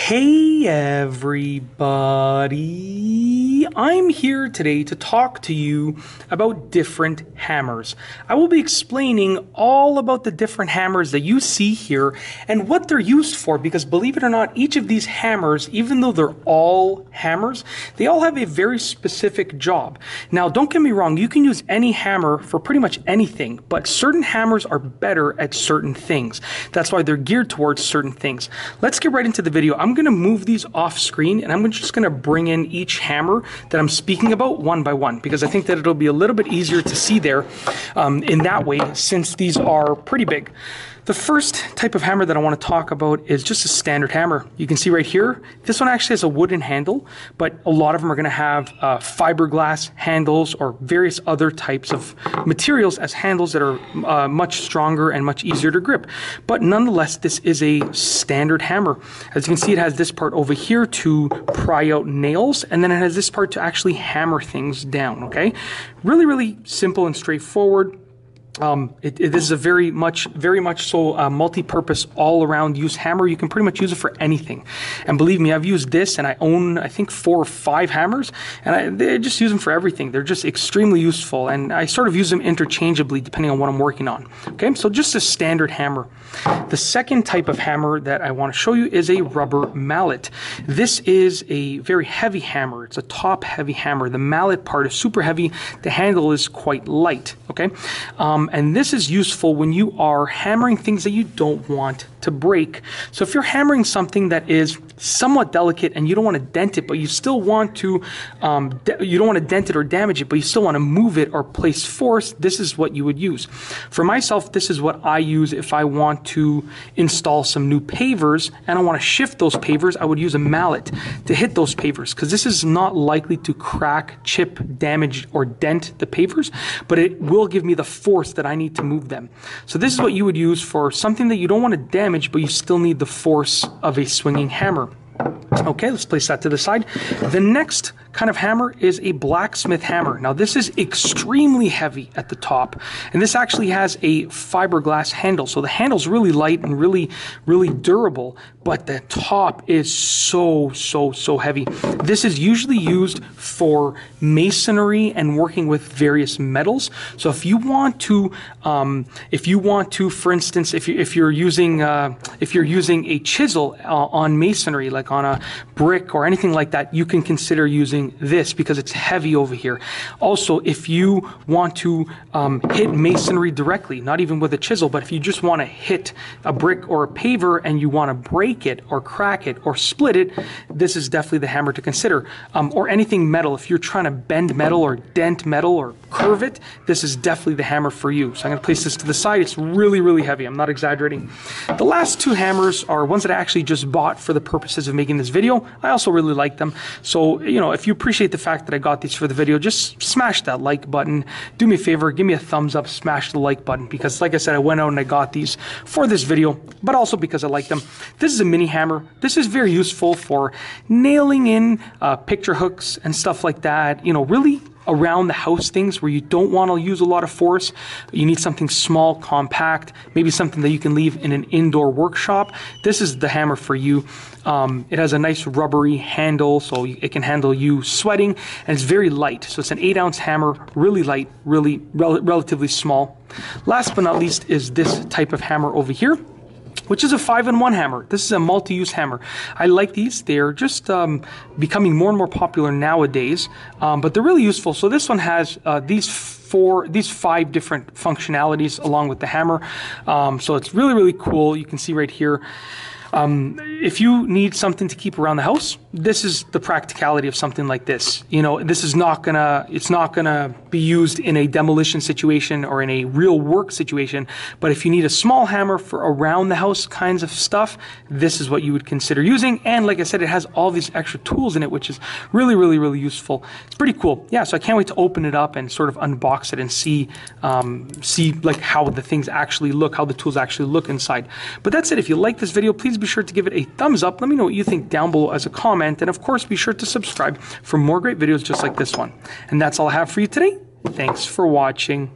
Hey everybody, I'm here today to talk to you about different hammers. I will be explaining all about the different hammers that you see here and what they're used for, because believe it or not, each of these hammers, even though they're all hammers, they all have a very specific job. Now don't get me wrong, you can use any hammer for pretty much anything, but certain hammers are better at certain things. That's why they're geared towards certain things. Let's get right into the video. I'm going to move these off screen and I'm just going to bring in each hammer that I'm speaking about one by one, because I think that it'll be a little bit easier to see there in that way, since these are pretty big. The first type of hammer that I want to talk about is just a standard hammer. You can see right here, this one actually has a wooden handle, but a lot of them are going to have fiberglass handles or various other types of materials as handles that are much stronger and much easier to grip. But nonetheless, this is a standard hammer. As you can see, it has this part over here to pry out nails, and then it has this part to actually hammer things down, okay? Really, really simple and straightforward. This is a very much so multi-purpose, all-around use hammer. You can pretty much use it for anything. And believe me, I've used this, and I own, I think, 4 or 5 hammers, and I just use them for everything. They're just extremely useful, and I sort of use them interchangeably depending on what I'm working on. Okay, so just a standard hammer. The second type of hammer that I want to show you is a rubber mallet. This is a very heavy hammer. It's a top-heavy hammer. The mallet part is super heavy. The handle is quite light. Okay. And this is useful when you are hammering things that you don't want to break. So if you're hammering something that is somewhat delicate and you don't want to dent it, but you still want to, you don't want to dent it or damage it, but you still want to move it or place force, this is what you would use. For myself, this is what I use if I want to install some new pavers and I want to shift those pavers. I would use a mallet to hit those pavers, because this is not likely to crack, chip, damage, or dent the pavers, but it will give me the force that I need to move them. So this is what you would use for something that you don't want to damage, but you still need the force of a swinging hammer. Okay, let's place that to the side. The next kind of hammer is a blacksmith hammer. Now this is extremely heavy at the top, and this actually has a fiberglass handle. So the handle's really light and really durable, but the top is so heavy. This is usually used for masonry and working with various metals. So if you want to, for instance, if you're using a chisel on masonry, like on a brick or anything like that, you can consider using this because it's heavy over here. Also, if you want to hit masonry directly, not even with a chisel, but if you just want to hit a brick or a paver and you want to break it or crack it or split it, this is definitely the hammer to consider. Or anything metal, if you're trying to bend metal or dent metal or curve it, this is definitely the hammer for you. So I'm going to place this to the side. It's really heavy. I'm not exaggerating. The last 2 hammers are ones that I actually just bought for the purposes of making this video. I also really like them. So, you know, if you appreciate the fact that I got these for the video, just smash that like button. Do me a favor, give me a thumbs up, smash the like button, because like I said, I went out and I got these for this video, but also because I like them. This is a mini hammer. This is very useful for nailing in picture hooks and stuff like that. You know, really around the house things where you don't want to use a lot of force. You need something small, compact, maybe something that you can leave in an indoor workshop. This is the hammer for you. It has a nice rubbery handle, so it can handle you sweating, and it's very light. So it's an 8-ounce hammer, really light, relatively small. Last but not least is this type of hammer over here, which is a 5-in-1 hammer. This is a multi-use hammer. I like these. They're just becoming more and more popular nowadays, but they're really useful. So this one has these 5 different functionalities along with the hammer. So it's really cool. You can see right here. If you need something to keep around the house, this is the practicality of something like this. You know, this is it's not gonna be used in a demolition situation or in a real work situation, but if you need a small hammer for around the house kinds of stuff, this is what you would consider using. And like I said, it has all these extra tools in it, which is really useful. It's pretty cool. Yeah, so I can't wait to open it up and sort of unbox it and see like how the things actually look, how the tools actually look inside. But that's it. If you like this video, please be sure to give it a thumbs up. Let me know what you think down below as a comment, and of course be sure to subscribe for more great videos just like this one. And that's all I have for you today. Thanks for watching.